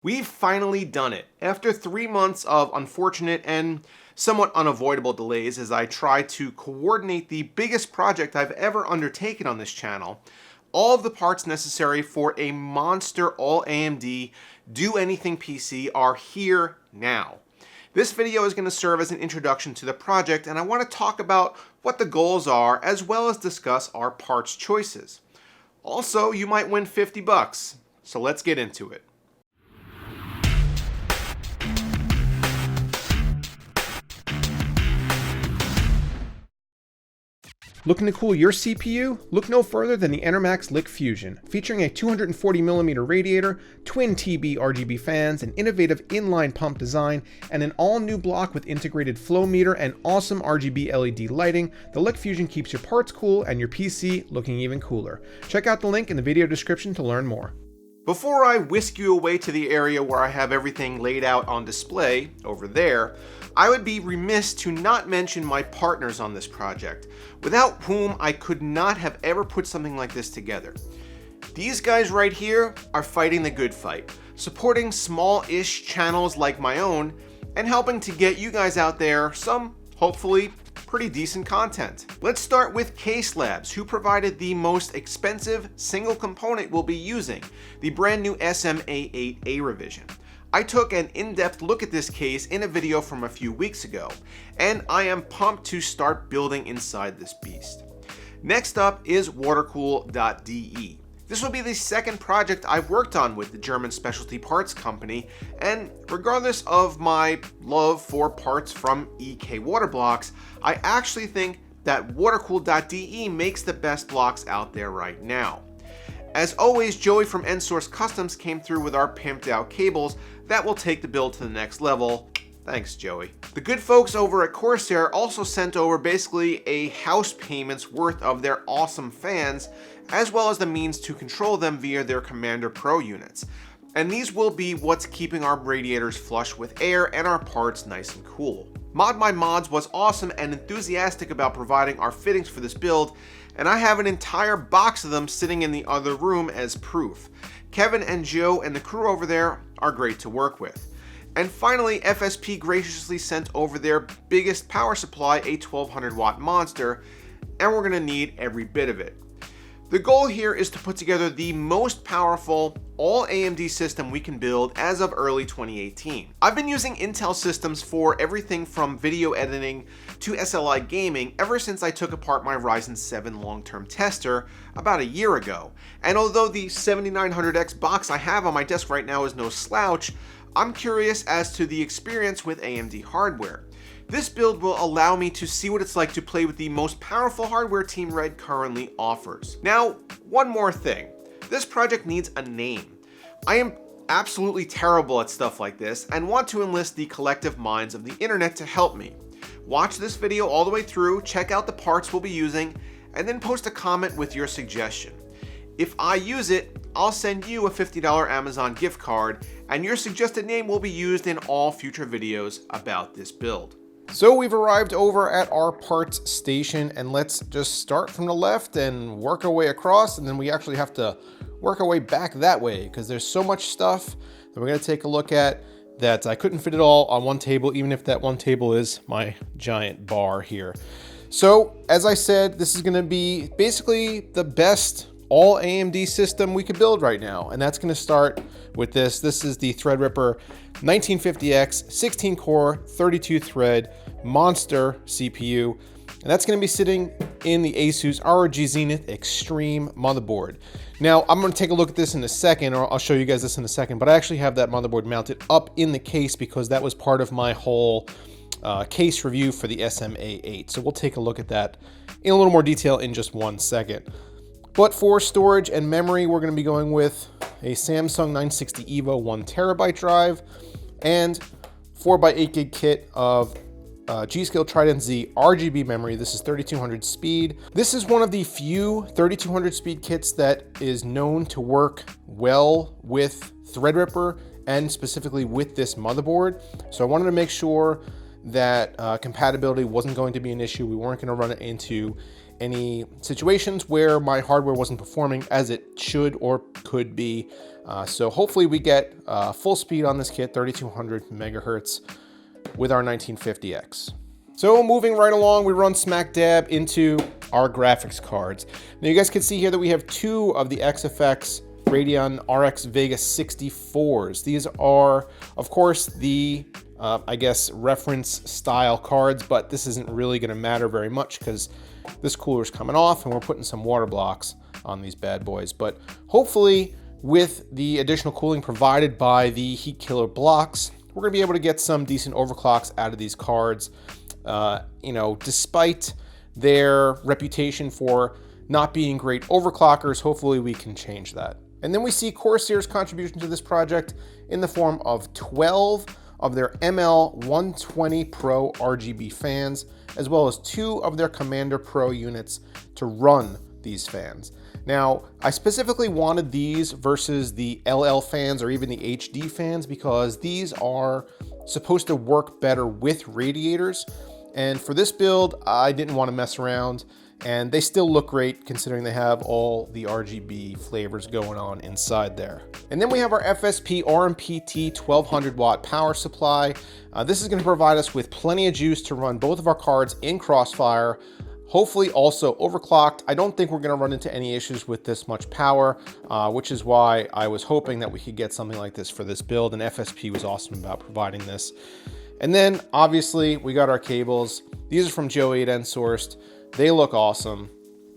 We've finally done it. After 3 months of unfortunate and somewhat unavoidable delays as I try to coordinate the biggest project I've ever undertaken on this channel, all of the parts necessary for a monster all AMD Do Anything PC are here now. This video is going to serve as an introduction to the project, and I want to talk about what the goals are as well as discuss our parts choices. Also, you might win 50 bucks, so let's get into it. Looking to cool your CPU? Look no further than the Enermax LIQFusion, featuring a 240mm radiator, twin TB RGB fans, an innovative inline pump design, and an all-new block with integrated flow meter and awesome RGB LED lighting. The LIQFusion keeps your parts cool and your PC looking even cooler. Check out the link in the video description to learn more. Before I whisk you away to the area where I have everything laid out on display, over there, I would be remiss to not mention my partners on this project, without whom I could not have ever put something like this together. These guys right here are fighting the good fight, supporting small-ish channels like my own, and helping to get you guys out there some, hopefully, pretty decent content. Let's start with Case Labs, who provided the most expensive single component we'll be using, the brand new SMA8A revision. I took an in-depth look at this case in a video from a few weeks ago, and I am pumped to start building inside this beast. Next up is Watercool.de. This will be the second project I've worked on with the German specialty parts company, and regardless of my love for parts from EK water blocks, I actually think that Watercool.de makes the best blocks out there right now. As always, Joey from NSource Customs came through with our pimped out cables that will take the build to the next level. Thanks, Joey. The good folks over at Corsair also sent over basically a house payment's worth of their awesome fans, as well as the means to control them via their Commander Pro units. And these will be what's keeping our radiators flush with air and our parts nice and cool. Mod My Mods was awesome and enthusiastic about providing our fittings for this build, and I have an entire box of them sitting in the other room as proof. Kevin and Joe and the crew over there are great to work with. And finally, FSP graciously sent over their biggest power supply, a 1200 watt monster, and we're gonna need every bit of it. The goal here is to put together the most powerful all AMD system we can build as of early 2018. I've been using Intel systems for everything from video editing to SLI gaming ever since I took apart my Ryzen 7 long-term tester about a year ago. And although the 7900X box I have on my desk right now is no slouch, I'm curious as to the experience with AMD hardware. This build will allow me to see what it's like to play with the most powerful hardware Team Red currently offers. Now, one more thing. This project needs a name. I am absolutely terrible at stuff like this and want to enlist the collective minds of the internet to help me. Watch this video all the way through, check out the parts we'll be using, and then post a comment with your suggestion. If I use it, I'll send you a $50 Amazon gift card, and your suggested name will be used in all future videos about this build. So we've arrived over at our parts station, and let's just start from the left and work our way across, and then we actually have to work our way back that way because there's so much stuff that we're going to take a look at that I couldn't fit it all on one table, even if that one table is my giant bar here. So as I said, this is going to be basically the best all AMD system we could build right now, and that's going to start with this. This is the Threadripper 1950X 16 core 32 thread monster CPU, and that's going to be sitting in the Asus ROG Zenith Extreme motherboard. Now I'm going to take a look at this in a second, or I'll show you guys this in a second, but I actually have that motherboard mounted up in the case because that was part of my whole case review for the SMA8. So we'll take a look at that in a little more detail in just one second. But for storage and memory, we're going to be going with a Samsung 960 EVO 1TB drive and 4x8 gig kit of G.Skill Trident Z RGB memory. This is 3200 speed. This is one of the few 3200 speed kits that is known to work well with Threadripper and specifically with this motherboard. So I wanted to make sure that compatibility wasn't going to be an issue. We weren't going to run it into any situations where my hardware wasn't performing as it should or could be. So hopefully we get full speed on this kit, 3200 megahertz with our 1950X. So moving right along, we run smack dab into our graphics cards. Now you guys can see here that we have two of the XFX Radeon RX Vega 64s. These are, of course, the I guess reference style cards, but this isn't really going to matter very much because this cooler is coming off and we're putting some water blocks on these bad boys. But hopefully with the additional cooling provided by the heat killer blocks, we're going to be able to get some decent overclocks out of these cards. You know, despite their reputation for not being great overclockers, hopefully we can change that. And then we see Corsair's contribution to this project in the form of 12 of their ML120 Pro RGB fans, as well as 2 of their Commander Pro units to run these fans. Now, I specifically wanted these versus the LL fans or even the HD fans because these are supposed to work better with radiators. And for this build, I didn't want to mess around, and they still look great considering they have all the RGB flavors going on inside there. And then we have our FSP RMPT 1200 watt power supply. This is going to provide us with plenty of juice to run both of our cards in Crossfire, hopefully also overclocked. I don't think we're going to run into any issues with this much power, which is why I was hoping that we could get something like this for this build, and FSP was awesome about providing this. And then obviously we got our cables. These are from Joe 8N sourced. They look awesome.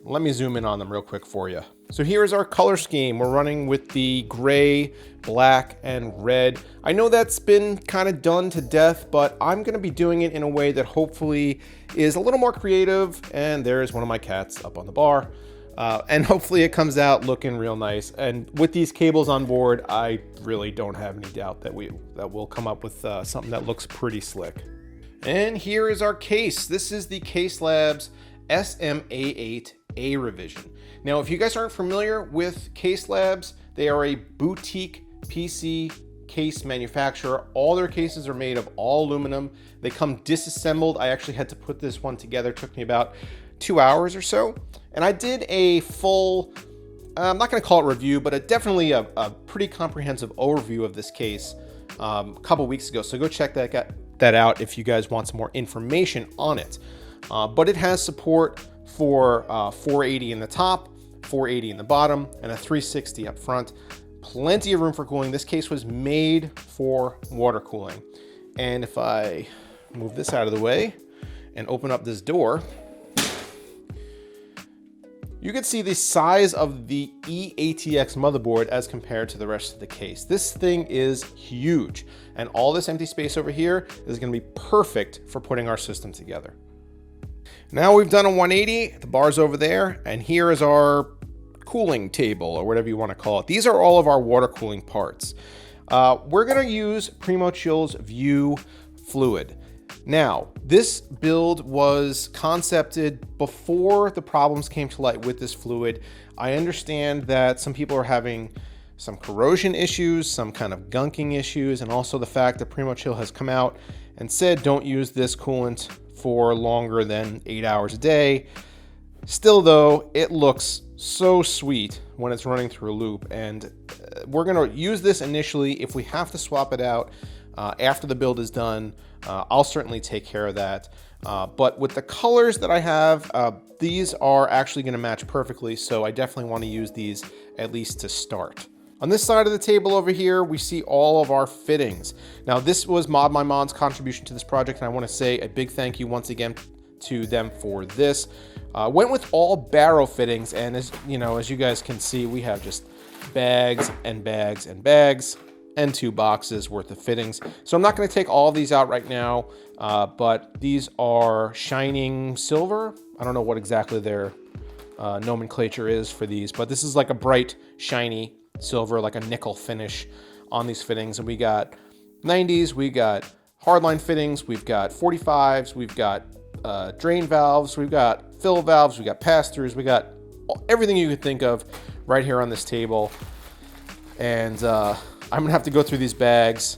Let me zoom in on them real quick for you. So here's our color scheme. We're running with the gray, black, and red. I know that's been kind of done to death, but I'm gonna be doing it in a way that hopefully is a little more creative. And there's one of my cats up on the bar. And hopefully it comes out looking real nice. And with these cables on board, I really don't have any doubt that we'll come up with something that looks pretty slick. And here is our case. This is the Case Labs SMA8A revision. Now, if you guys aren't familiar with Case Labs, they are a boutique PC case manufacturer. All their cases are made of all aluminum. They come disassembled. I actually had to put this one together. It took me about 2 hours or so. And I did a full, I'm not going to call it review, but definitely a pretty comprehensive overview of this case a couple weeks ago. So go check that out if you guys want some more information on it. But it has support for 480 in the top, 480 in the bottom, and a 360 up front. Plenty of room for cooling. This case was made for water cooling. And if I move this out of the way and open up this door, you can see the size of the eATX motherboard as compared to the rest of the case. This thing is huge, and all this empty space over here is going to be perfect for putting our system together. Now we've done a 180, the bar's over there, and here is our cooling table, or whatever you want to call it. These are all of our water cooling parts. We're going to use Primo Chill's View fluid. Now, this build was concepted before the problems came to light with this fluid. I understand that some people are having some corrosion issues, some kind of gunking issues, and also the fact that Primo Chill has come out and said don't use this coolant for longer than 8 hours a day. Still though, it looks so sweet when it's running through a loop, and we're going to use this initially. If we have to swap it out after the build is done, I'll certainly take care of that. But with the colors that I have, these are actually going to match perfectly, so I definitely want to use these at least to start. On this side of the table over here, we see all of our fittings. Now, this was Mod My Mod's contribution to this project, and I want to say a big thank you once again to them for this. Went with all barrel fittings, and as you guys can see, we have just bags and bags and bags and 2 boxes worth of fittings. So I'm not going to take all of these out right now, but these are shining silver. I don't know what exactly their nomenclature is for these, but this is like a bright, shiny silver, like a nickel finish on these fittings. And we got 90s, we got hardline fittings, we've got 45s, we've got drain valves, we've got fill valves, we got pass-throughs, we got everything you could think of right here on this table. And I'm gonna have to go through these bags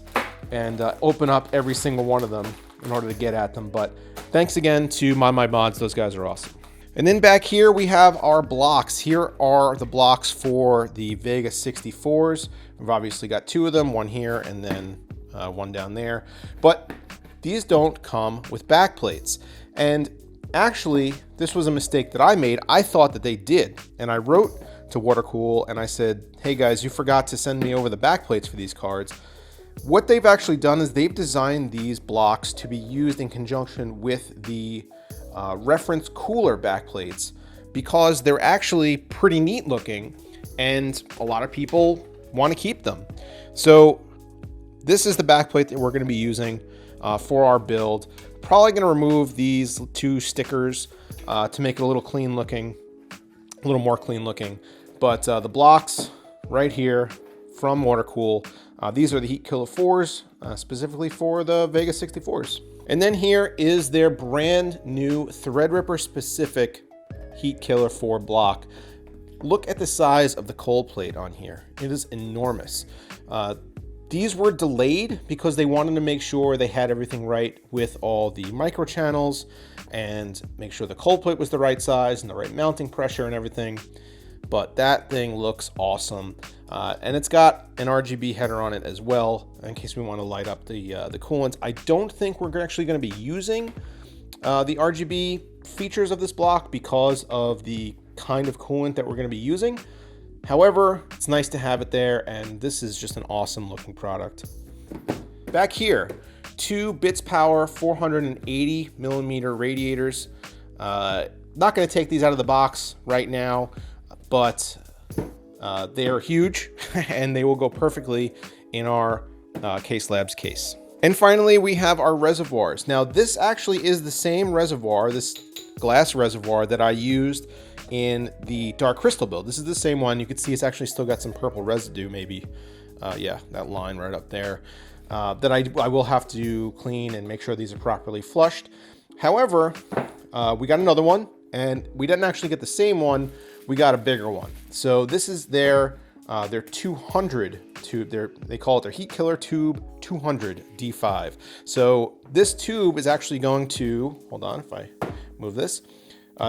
and open up every single one of them in order to get at them. But thanks again to My Mods, those guys are awesome. And then back here we have our blocks. Here are the blocks for the Vega 64s. We've obviously got two of them, one here and then one down there. But these don't come with back plates. And actually, this was a mistake that I made. I thought that they did. And I wrote to Watercool and I said, hey guys, you forgot to send me over the back plates for these cards. What they've actually done is they've designed these blocks to be used in conjunction with the reference cooler backplates because they're actually pretty neat looking and a lot of people want to keep them. So this is the backplate that we're going to be using for our build. Probably going to remove these two stickers to make it a little clean looking, a little more clean looking. But the blocks right here from Watercool, these are the Heat Killer 4s, specifically for the Vega 64s. And then here is their brand new Threadripper specific Heat Killer 4 block. Look at the size of the Coldplate on here. It is enormous. These were delayed because they wanted to make sure they had everything right with all the micro channels and make sure the Coldplate was the right size and the right mounting pressure and everything. But that thing looks awesome. And it's got an RGB header on it as well, in case we want to light up the coolants. I don't think we're actually going to be using the RGB features of this block because of the kind of coolant that we're going to be using. However, it's nice to have it there, and this is just an awesome looking product. Back here, two Bits Power 480 millimeter radiators. Not going to take these out of the box right now, but they are huge and they will go perfectly in our Case Labs case. And finally, we have our reservoirs. Now, this actually is the same reservoir, this glass reservoir that I used in the Dark Crystal build. This is the same one. You can see it's actually still got some purple residue, maybe. Yeah, that line right up there. That I will have to clean and make sure these are properly flushed. However, we got another one, and we didn't actually get the same one. We got a bigger one. So this is their 200 tube. They call it their Heat Killer Tube 200 D5. So this tube is actually going to, hold on if I move this.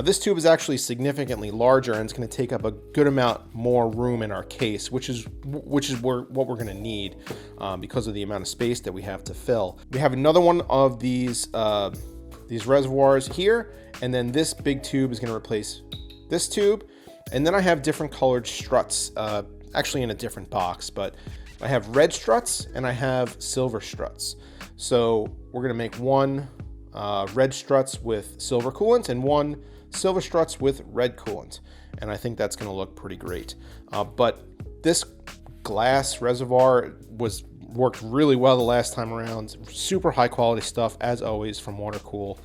This tube is actually significantly larger and it's going to take up a good amount more room in our case, which is what we're going to need because of the amount of space that we have to fill. We have another one of these reservoirs here, and then this big tube is going to replace this tube. And then I have different colored struts, actually in a different box, but I have red struts and I have silver struts. So we're going to make one red struts with silver coolant and one silver struts with red coolant, and I think that's going to look pretty great. But this glass reservoir worked really well the last time around. Super high quality stuff as always from Watercool,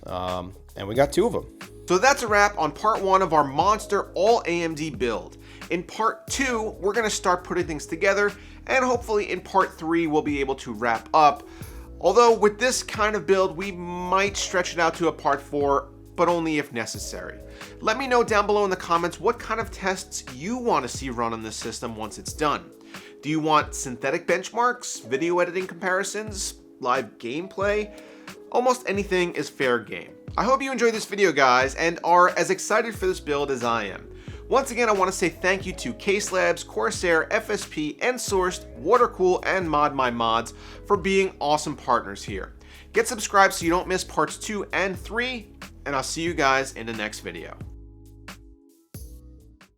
and we got two of them. So that's a wrap on part one of our monster all AMD build. In part two, we're going to start putting things together, and hopefully in part three we'll be able to wrap up. Although with this kind of build, we might stretch it out to a part 4, but only if necessary. Let me know down below in the comments what kind of tests you want to see run on this system once it's done. Do you want synthetic benchmarks, video editing comparisons, live gameplay? Almost anything is fair game. I hope you enjoyed this video, guys, and are as excited for this build as I am. Once again, I want to say thank you to Case Labs, Corsair, FSP, Ensourced, Watercool, and Mod My Mods for being awesome partners here. Get subscribed so you don't miss parts 2 and 3, and I'll see you guys in the next video.